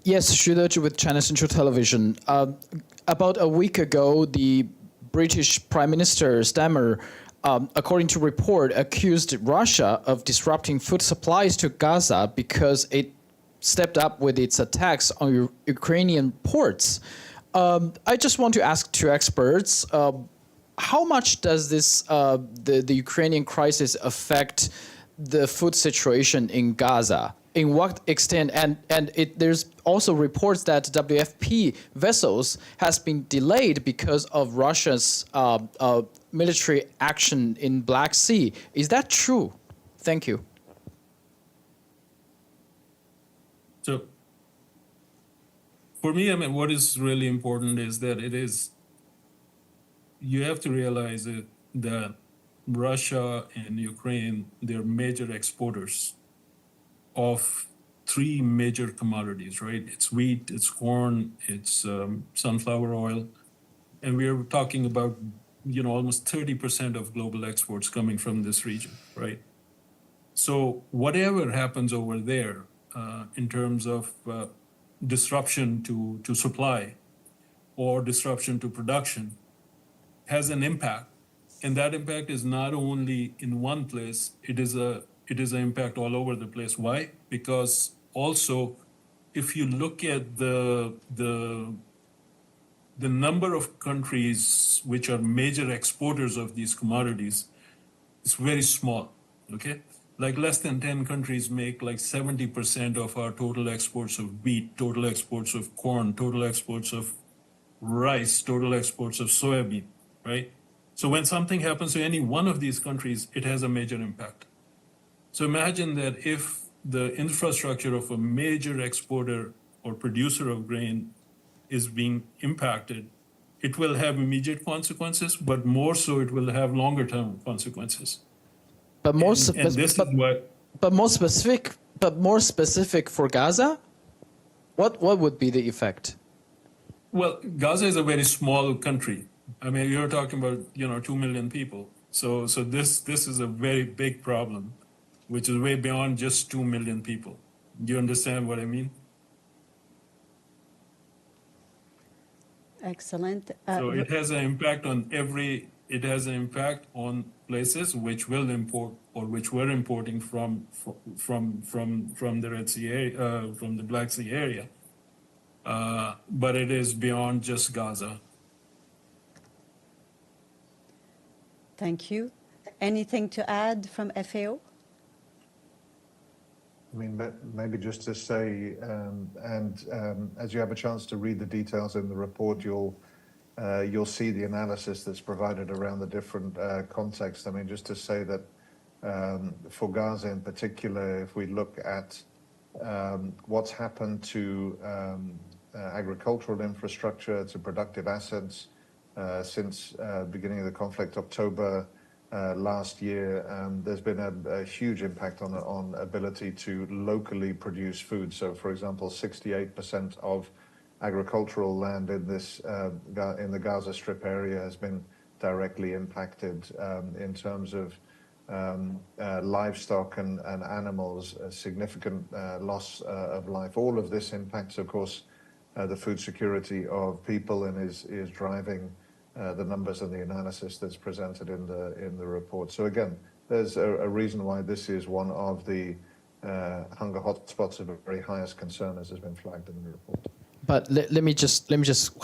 Yes, Xu Dezhi with China Central Television. About a week ago, the British Prime Minister Starmer, according to report, accused Russia of disrupting food supplies to Gaza because it stepped up with its attacks on Ukrainian ports. I just want to ask two experts, how much does this the Ukrainian crisis affect the food situation in Gaza? In what extent? And there's also reports that WFP vessels has been delayed because of Russia's military action in Black Sea. Is that true? Thank you. So, for me, I mean, what is really important is that you have to realize that Russia and Ukraine, they're major exporters of three major commodities, right? It's wheat, it's corn, it's sunflower oil. And we are talking about, almost 30% of global exports coming from this region, right? So whatever happens over there in terms of disruption to supply or disruption to production has an impact. And that impact is not only in one place, it is an impact all over the place. Why? Because also, if you look at the number of countries which are major exporters of these commodities, it's very small, okay? Like less than 10 countries make like 70% of our total exports of wheat, total exports of corn, total exports of rice, total exports of soybean, right? So when something happens to any one of these countries, it has a major impact. So imagine that if the infrastructure of a major exporter or producer of grain is being impacted, it will have immediate consequences, but more so it will have longer term consequences. But more specific for Gaza? What would be the effect? Well, Gaza is a very small country. I mean, you're talking about 2 million people. So this is a very big problem, which is way beyond just 2 million people. Do you understand what I mean? Excellent. So it has an impact on it has an impact on places which will import or which were importing from the Red Sea area, from the Black Sea area. But it is beyond just Gaza. Thank you. Anything to add from FAO? I mean, maybe just to say, as you have a chance to read the details in the report, you'll see the analysis that's provided around the different contexts. I mean, just to say that for Gaza in particular, if we look at what's happened to agricultural infrastructure, to productive assets since beginning of the conflict, October last year, there's been a huge impact on ability to locally produce food. So, for example, 68% of agricultural land in the Gaza Strip area has been directly impacted in terms of livestock and animals, a significant loss of life. All of this impacts, of course, the food security of people and is driving the numbers and the analysis that's presented in the report. So again, there's a reason why this is one of the hunger hotspots of very highest concern, as has been flagged in the report. But let me just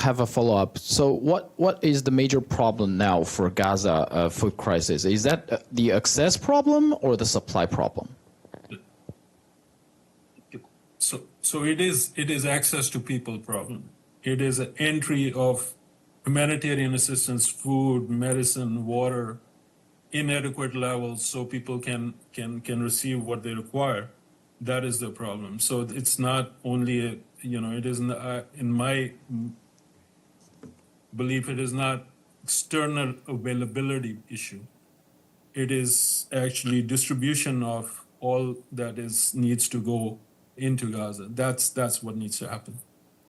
have a follow-up. So what is the major problem now for Gaza food crisis? Is that the access problem or the supply problem? So it is access to people problem. It is an entry of humanitarian assistance, food, medicine, water, inadequate levels, so people can receive what they require. That is the problem. So it's not only it is not, in my belief, it is not external availability issue. It is actually distribution of all that needs to go into Gaza. That's what needs to happen.